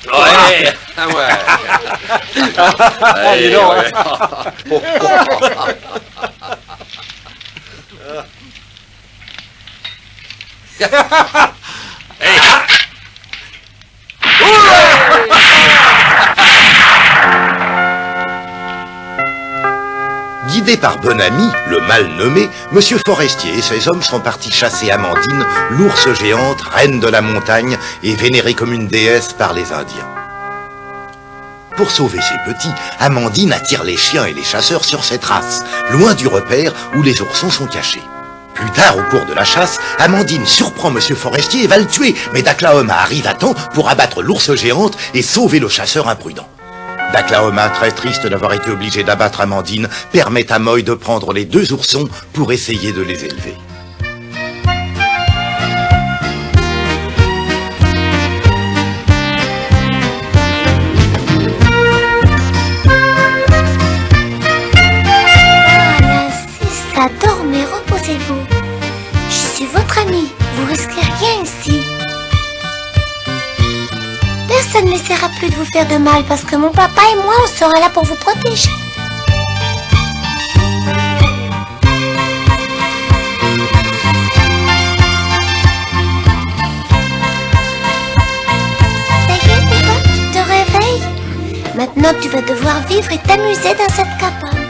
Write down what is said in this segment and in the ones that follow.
Ouais, à moi. Allez, dis donc, ouais. Hey. Guidé par Bon-Ami, le mal nommé, Monsieur Forestier et ses hommes sont partis chasser Amandine, l'ours géante, reine de la montagne et vénérée comme une déesse par les Indiens. Pour sauver ses petits, Amandine attire les chiens et les chasseurs sur ses traces, loin du repère où les oursons sont cachés. Plus tard, au cours de la chasse, Amandine surprend Monsieur Forestier et va le tuer, mais Daklahoma arrive à temps pour abattre l'ours géante et sauver le chasseur imprudent. Daklahoma, très triste d'avoir été obligé d'abattre Amandine, permet à Moy de prendre les deux oursons pour essayer de les élever. Voilà, dormez, reposez-vous. Je suis votre amie, vous risquez rien ici. Personne n'essaiera plus de vous faire de mal parce que mon papa et moi, on sera là pour vous protéger. Ça y est, papa, tu te réveilles. Maintenant, tu vas devoir vivre et t'amuser dans cette cabane.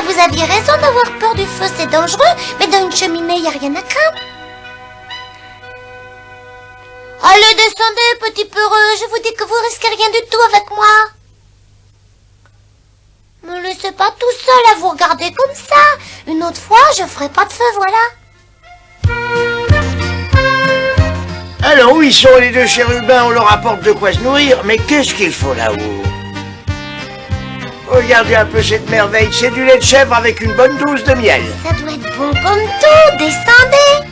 Vous aviez raison d'avoir peur du feu, c'est dangereux, mais dans une cheminée, il n'y a rien à craindre. Allez, descendez, petit peureux, je vous dis que vous risquez rien du tout avec moi. Ne me laissez pas tout seul à vous regarder comme ça. Une autre fois, je ferai pas de feu, voilà. Alors, où ils sont les deux chérubins? On leur apporte de quoi se nourrir, mais qu'est-ce qu'il faut là-haut? Regardez un peu cette merveille, c'est du lait de chèvre avec une bonne dose de miel. Ça doit être bon comme tout, descendez.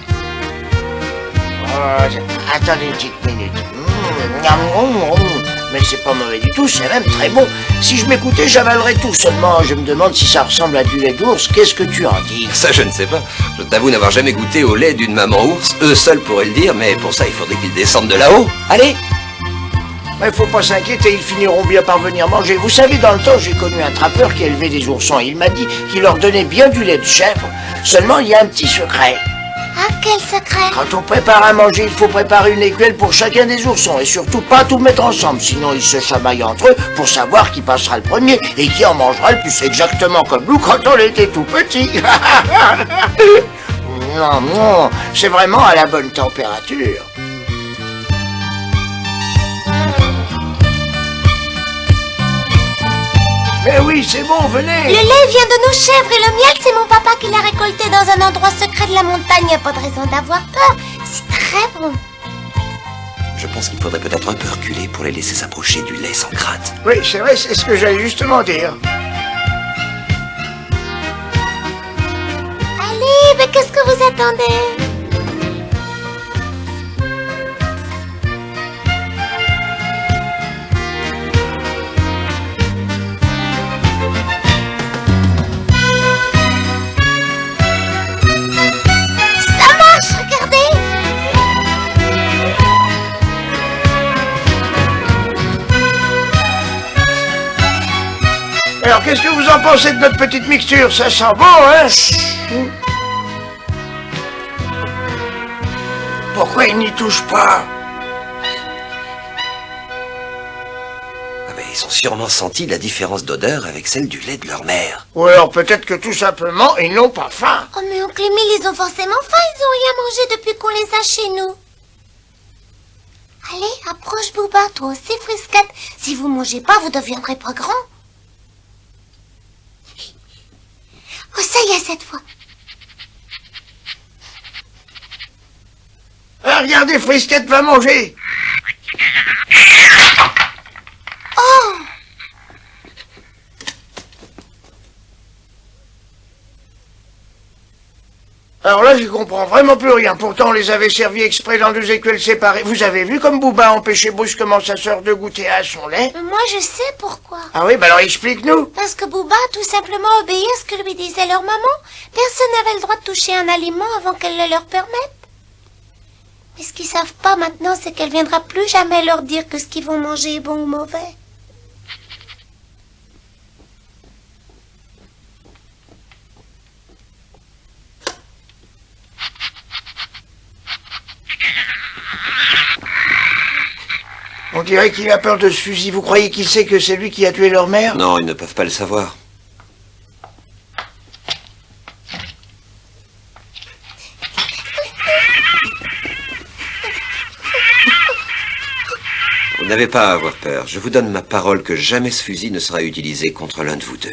Attendez une petite minute. Mais c'est pas mauvais du tout, c'est même très bon. Si je m'écoutais, j'avalerais tout. Seulement, je me demande si ça ressemble à du lait d'ours. Qu'est-ce que tu en dis? Ça, je ne sais pas. Je t'avoue n'avoir jamais goûté au lait d'une maman ours. Eux seuls pourraient le dire, mais pour ça, il faudrait qu'ils descendent de là-haut. Allez! Mais faut pas s'inquiéter, ils finiront bien par venir manger. Vous savez, dans le temps, j'ai connu un trappeur qui élevait des oursons. Il m'a dit qu'il leur donnait bien du lait de chèvre. Seulement, il y a un petit secret. Ah, quel secret? Quand on prépare à manger, il faut préparer une écuelle pour chacun des oursons. Et surtout, pas tout mettre ensemble. Sinon, ils se chamaillent entre eux pour savoir qui passera le premier et qui en mangera le plus. Exactement comme nous quand on était tout petit. Non, c'est vraiment à la bonne température. Mais oui, c'est bon, venez. Le lait vient de nos chèvres et le miel, c'est mon papa qui l'a récolté dans un endroit secret de la montagne. Il n'y a pas de raison d'avoir peur. C'est très bon. Je pense qu'il faudrait peut-être un peu reculer pour les laisser s'approcher du lait sans crainte. Oui, c'est vrai, c'est ce que j'allais justement dire. Allez, mais qu'est-ce que vous attendez? Alors, qu'est-ce que vous en pensez de notre petite mixture? Ça sent bon, hein? Pourquoi ils n'y touchent pas? Ah ben, ils ont sûrement senti la différence d'odeur avec celle du lait de leur mère. Ou alors peut-être que tout simplement, ils n'ont pas faim. Oh, mais oncle Émile, ils ont forcément faim. Ils ont rien mangé depuis qu'on les a chez nous. Allez, approche Bouba, toi aussi, Frisquette. Si vous mangez pas, vous deviendrez pas grand. Oh, ça y est, cette fois. Ah, regardez, Frisquette va manger. Oh! Alors là, j'y comprends vraiment plus rien. Pourtant, on les avait servis exprès dans 2 écuelles séparées. Vous avez vu comme Bouba a empêché brusquement sa sœur de goûter à son lait? Mais moi, je sais pourquoi. Ah oui, bah alors explique-nous. Parce que Bouba a tout simplement obéi à ce que lui disait leur maman. Personne n'avait le droit de toucher un aliment avant qu'elle le leur permette. Mais ce qu'ils savent pas maintenant, c'est qu'elle viendra plus jamais leur dire que ce qu'ils vont manger est bon ou mauvais. On dirait qu'il a peur de ce fusil. Vous croyez qu'il sait que c'est lui qui a tué leur mère? Non, ils ne peuvent pas le savoir. Vous n'avez pas à avoir peur. Je vous donne ma parole que jamais ce fusil ne sera utilisé contre l'un de vous deux.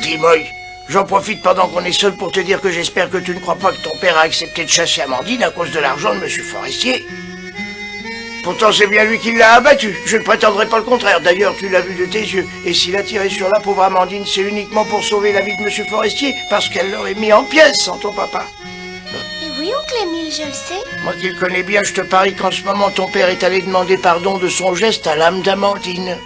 Dis-moi, j'en profite pendant qu'on est seul pour te dire que j'espère que tu ne crois pas que ton père a accepté de chasser Amandine à cause de l'argent de Monsieur Forestier. Pourtant, c'est bien lui qui l'a abattu. Je ne prétendrai pas le contraire. D'ailleurs, tu l'as vu de tes yeux. Et s'il a tiré sur la pauvre Amandine, c'est uniquement pour sauver la vie de Monsieur Forestier, parce qu'elle l'aurait mis en pièces sans ton papa. Et oui, oncle Émile, je le sais. Moi qui le connais bien, je te parie qu'en ce moment, ton père est allé demander pardon de son geste à l'âme d'Amandine.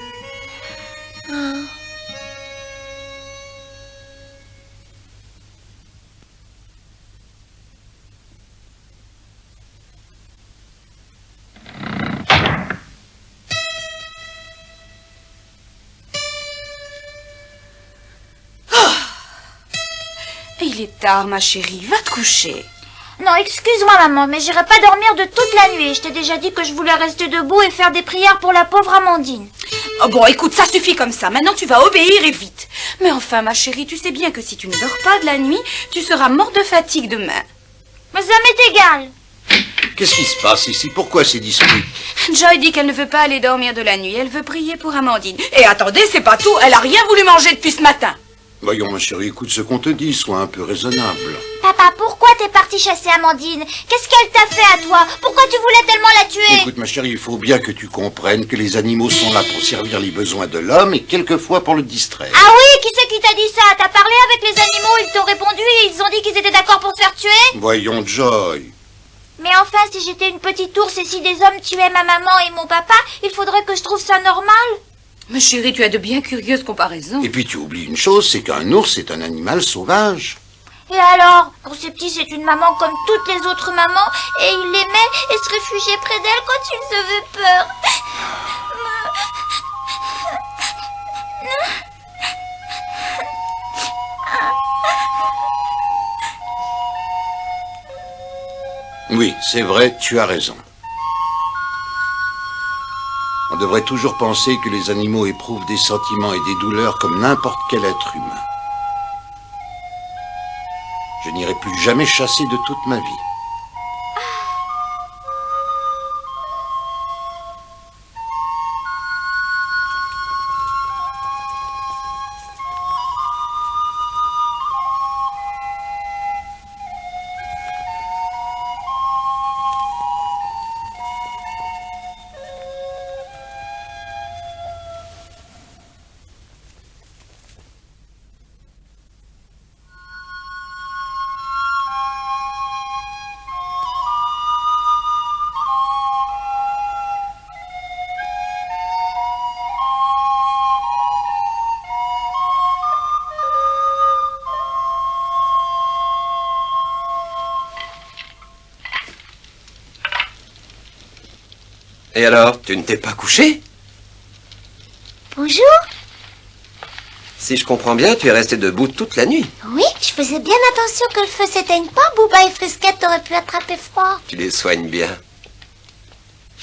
Il est tard, ma chérie. Va te coucher. Non, excuse-moi, maman, mais j'irai pas dormir de toute la nuit. Je t'ai déjà dit que je voulais rester debout et faire des prières pour la pauvre Amandine. Oh bon, écoute, ça suffit comme ça. Maintenant, tu vas obéir et vite. Mais enfin, ma chérie, tu sais bien que si tu ne dors pas de la nuit, tu seras morte de fatigue demain. Mais ça m'est égal. Qu'est-ce qui se passe ici? Pourquoi ces disputes? Joy dit qu'elle ne veut pas aller dormir de la nuit. Elle veut prier pour Amandine. Et attendez, c'est pas tout. Elle a rien voulu manger depuis ce matin. Voyons, ma chérie, écoute ce qu'on te dit, sois un peu raisonnable. Papa, pourquoi t'es parti chasser Amandine? Qu'est-ce qu'elle t'a fait à toi? Pourquoi tu voulais tellement la tuer? Écoute, ma chérie, il faut bien que tu comprennes que les animaux sont là pour servir les besoins de l'homme et quelquefois pour le distraire. Ah oui, qui c'est qui t'a dit ça? T'as parlé avec les animaux, ils t'ont répondu et ils ont dit qu'ils étaient d'accord pour se faire tuer? Voyons, Joy. Mais enfin, si j'étais une petite ours et si des hommes tuaient ma maman et mon papa, il faudrait que je trouve ça normal. Mais chérie, tu as de bien curieuses comparaisons. Et puis tu oublies une chose, c'est qu'un ours est un animal sauvage. Et alors, pour ces petits, c'est une maman comme toutes les autres mamans, et il l'aimait et se réfugiait près d'elle quand il se faisait peur. Oui, c'est vrai, tu as raison. On devrait toujours penser que les animaux éprouvent des sentiments et des douleurs comme n'importe quel être humain. Je n'irai plus jamais chasser de toute ma vie. Et alors, tu ne t'es pas couché? Bonjour. Si je comprends bien, tu es resté debout toute la nuit. Oui, je faisais bien attention que le feu s'éteigne pas. Booba et Frisquette auraient pu attraper froid. Tu les soignes bien.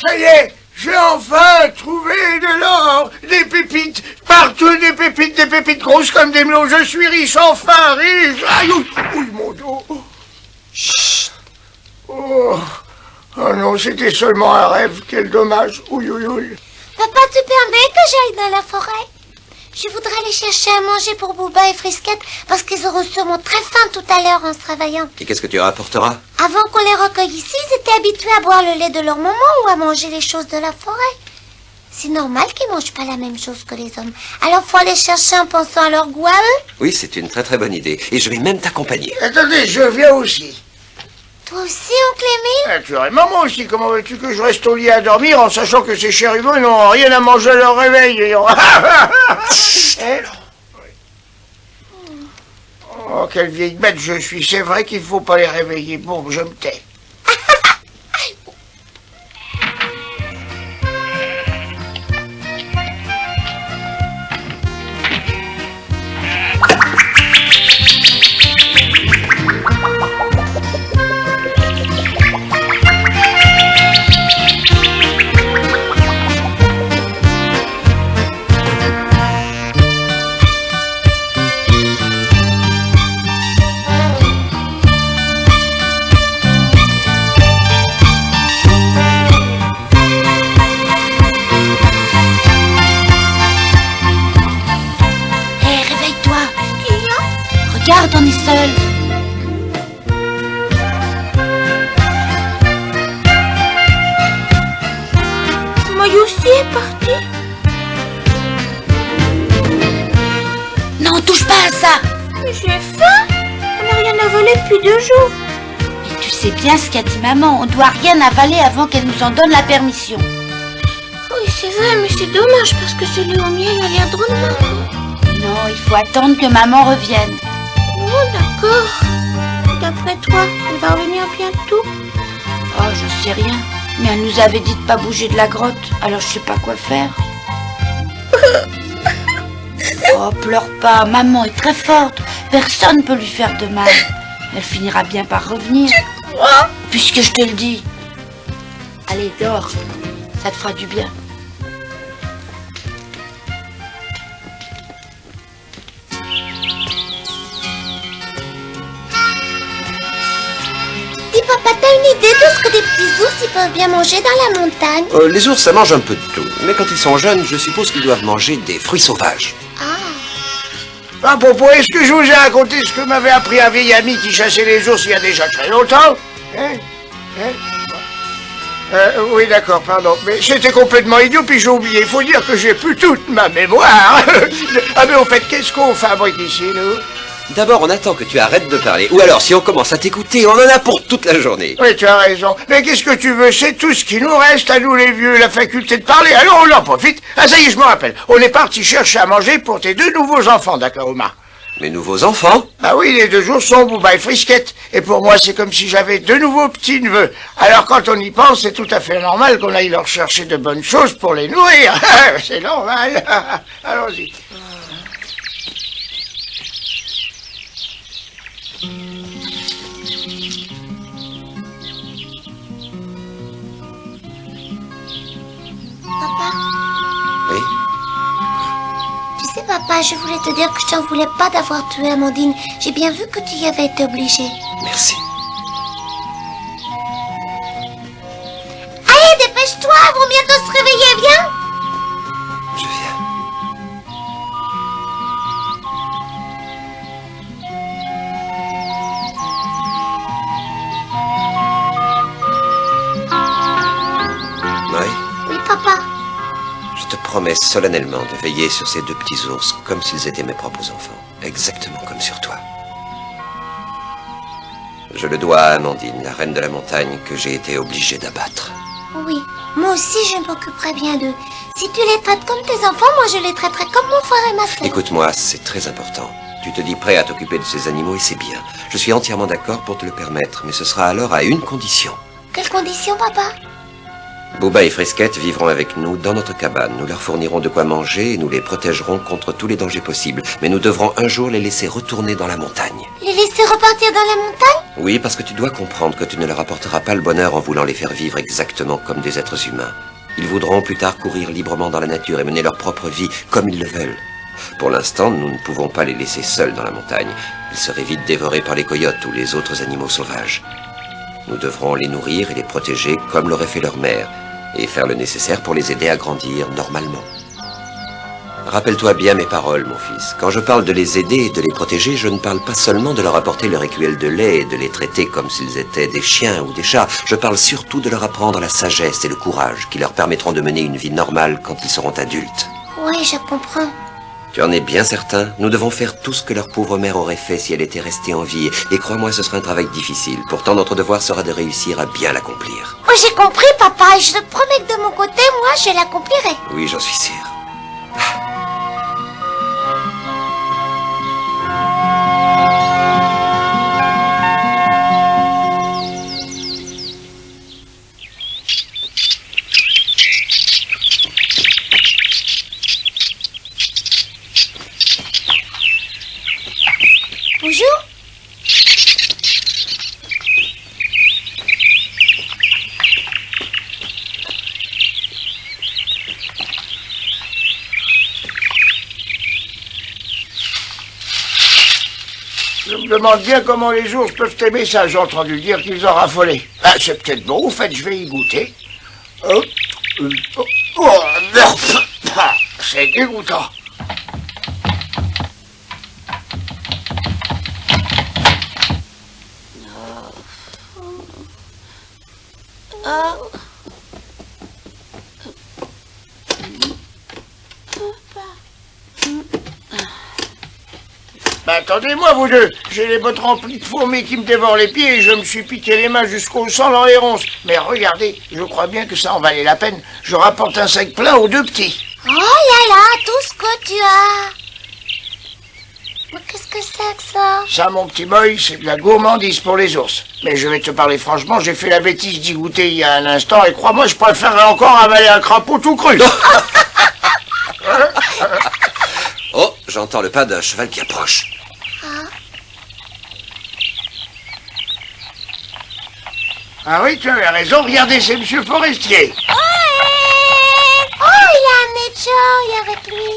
Ça y est, j'ai enfin trouvé de l'or, des pépites, partout des pépites grosses comme des melons. Je suis riche, enfin riche. Aïe, ouille, mon dos. Chut. Oh non, c'était seulement un rêve, quel dommage. Ouille. Papa, tu permets que j'aille dans la forêt? Je voudrais aller chercher à manger pour Booba et Frisquette parce qu'ils auront sûrement très faim tout à l'heure en se travaillant. Et qu'est-ce que tu rapporteras? Avant qu'on les recueille ici, ils étaient habitués à boire le lait de leur maman ou à manger les choses de la forêt. C'est normal qu'ils mangent pas la même chose que les hommes. Alors faut aller chercher en pensant à leur goût à eux. Oui, c'est une très très bonne idée. Et je vais même t'accompagner. Attendez, je viens aussi. Toi aussi, oncle Émile? Naturellement, moi aussi. Comment veux-tu que je reste au lit à dormir en sachant que ces chérubins n'ont rien à manger à leur réveil? Oh, quelle vieille bête je suis. C'est vrai qu'il faut pas les réveiller. Bon, je me tais. Regarde, on est seul. Moi aussi est parti. Non, touche pas à ça. Mais j'ai faim. On n'a rien avalé depuis 2 jours. Mais tu sais bien ce qu'a dit maman. On doit rien avaler avant qu'elle nous en donne la permission. Oui, c'est vrai, mais c'est dommage parce que celui au miel a l'air drôlement bon. Non, il faut attendre que maman revienne. Oh, d'accord. D'après toi, elle va revenir bientôt? Oh, je sais rien. Mais elle nous avait dit de pas bouger de la grotte. Alors je sais pas quoi faire. Oh, pleure pas. Maman est très forte. Personne peut lui faire de mal. Elle finira bien par revenir. Tu crois? Puisque je te le dis. Allez, dors. Ça te fera du bien. Dis papa, t'as une idée de ce que des petits ours ils peuvent bien manger dans la montagne? Les ours, ça mange un peu de tout. Mais quand ils sont jeunes, je suppose qu'ils doivent manger des fruits sauvages. À propos, est-ce que je vous ai raconté ce que m'avait appris un vieil ami qui chassait les ours il y a déjà très longtemps? Oui, d'accord, pardon. Mais c'était complètement idiot, puis j'ai oublié. Il faut dire que j'ai plus toute ma mémoire. Ah, mais au fait, qu'est-ce qu'on fabrique ici, nous? D'abord, on attend que tu arrêtes de parler. Ou alors, si on commence à t'écouter, on en a pour toute la journée. Oui, tu as raison. Mais qu'est-ce que tu veux? C'est tout ce qui nous reste à nous les vieux, la faculté de parler. Alors on en profite. Ah, ça y est, je me rappelle. On est parti chercher à manger pour tes 2 nouveaux enfants, d'accord, Omar? Mes nouveaux enfants? Ah oui, les 2 jours sont Booba et Frisquette. Et pour moi, c'est comme si j'avais 2 nouveaux petits-neveux. Alors quand on y pense, c'est tout à fait normal qu'on aille leur chercher de bonnes choses pour les nourrir. C'est normal. Allons-y. Papa, Oui? tu sais papa, je voulais te dire que je t'en voulais pas d'avoir tué Amandine. J'ai bien vu que tu y avais été obligé. Merci. Allez, dépêche-toi, ils vont bientôt se réveiller, viens. Je viens. Oui? Oui papa. Je te promets solennellement de veiller sur ces 2 petits ours comme s'ils étaient mes propres enfants. Exactement comme sur toi. Je le dois à Amandine, la reine de la montagne, que j'ai été obligé d'abattre. Oui, moi aussi je m'occuperai bien d'eux. Si tu les traites comme tes enfants, moi je les traiterai comme mon frère et ma sœur. Écoute-moi, c'est très important. Tu te dis prêt à t'occuper de ces animaux et c'est bien. Je suis entièrement d'accord pour te le permettre, mais ce sera alors à une condition. Quelles conditions, papa? Bouba et Fresquette vivront avec nous dans notre cabane. Nous leur fournirons de quoi manger et nous les protégerons contre tous les dangers possibles. Mais nous devrons un jour les laisser retourner dans la montagne. Les laisser repartir dans la montagne? Oui, parce que tu dois comprendre que tu ne leur apporteras pas le bonheur en voulant les faire vivre exactement comme des êtres humains. Ils voudront plus tard courir librement dans la nature et mener leur propre vie comme ils le veulent. Pour l'instant, nous ne pouvons pas les laisser seuls dans la montagne. Ils seraient vite dévorés par les coyotes ou les autres animaux sauvages. Nous devrons les nourrir et les protéger comme l'aurait fait leur mère, et faire le nécessaire pour les aider à grandir normalement. Rappelle-toi bien mes paroles, mon fils. Quand je parle de les aider et de les protéger, je ne parle pas seulement de leur apporter leur écuelle de lait et de les traiter comme s'ils étaient des chiens ou des chats. Je parle surtout de leur apprendre la sagesse et le courage qui leur permettront de mener une vie normale quand ils seront adultes. Oui, je comprends. Tu en es bien certain? Nous devons faire tout ce que leur pauvre mère aurait fait si elle était restée en vie. Et crois-moi, ce sera un travail difficile. Pourtant, notre devoir sera de réussir à bien l'accomplir. Oh, j'ai compris, papa, et je te promets que de mon côté, moi, je l'accomplirai. Oui, j'en suis sûr. Bonjour. Je me demande bien comment les ours peuvent aimer ça. J'ai entendu dire qu'ils ont raffolé. Ah, c'est peut-être bon, au fait, je vais y goûter. C'est dégoûtant. Ben, attendez-moi, vous deux. J'ai les bottes remplies de fourmis qui me dévorent les pieds et je me suis piqué les mains jusqu'au sang dans les ronces. Mais regardez, je crois bien que ça en valait la peine. Je rapporte un sac plein aux deux petits. Oh là là, tout ce que tu as. Mais qu'est-ce que c'est que ça? Ça, mon petit boy, c'est de la gourmandise pour les ours. Mais je vais te parler franchement, j'ai fait la bêtise d'y goûter il y a un instant et crois-moi, je préférerais encore avaler un crapaud tout cru. Oh, j'entends le pas d'un cheval qui approche. Ah oui, tu avais raison, regardez, c'est Monsieur Forestier. Oh, il a un nez de joie avec lui.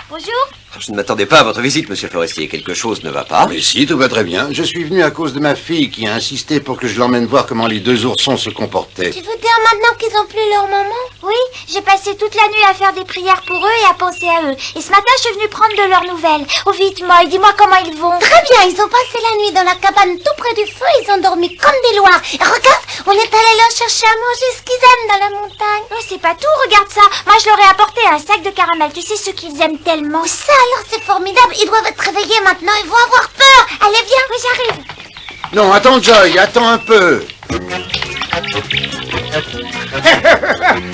Bonjour. Je ne m'attendais pas à votre visite, monsieur Forestier. Quelque chose ne va pas? Mais si, tout va très bien. Je suis venu à cause de ma fille qui a insisté pour que je l'emmène voir comment les deux oursons se comportaient. Tu veux dire maintenant qu'ils ont plus leur maman? Oui, j'ai passé toute la nuit à faire des prières pour eux et à penser à eux. Et ce matin, je suis venue prendre de leurs nouvelles. Oh vite, Moy, dis-moi comment ils vont. Très bien, ils ont passé la nuit dans la cabane tout près du feu, ils ont dormi comme des loirs. Et regarde, on est allé leur chercher à manger ce qu'ils aiment dans la montagne. Oh, c'est pas tout, regarde ça. Moi, je leur ai apporté un sac de caramel. Tu sais ce qu'ils aiment tellement. Oh, ça alors, c'est formidable. Ils doivent être réveillés maintenant, ils vont avoir peur. Allez, viens. Oui, j'arrive. Non, attends, Joy, attends un peu.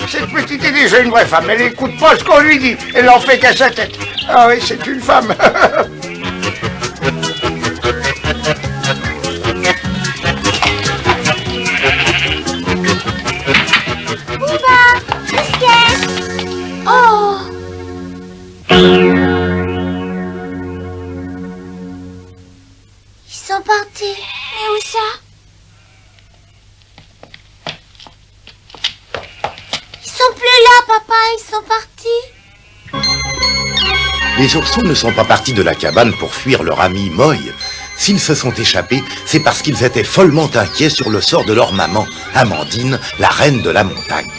Cette petite est déjà une vraie femme, elle écoute pas ce qu'on lui dit, elle en fait qu'à sa tête. Ah oui, c'est une femme. Bouba, Fresquette. Oh. Ils sont partis. Mais où ça? Ils sont plus là, papa, ils sont partis. Les oursons ne sont pas partis de la cabane pour fuir leur ami Moy. S'ils se sont échappés, c'est parce qu'ils étaient follement inquiets sur le sort de leur maman, Amandine, la reine de la montagne.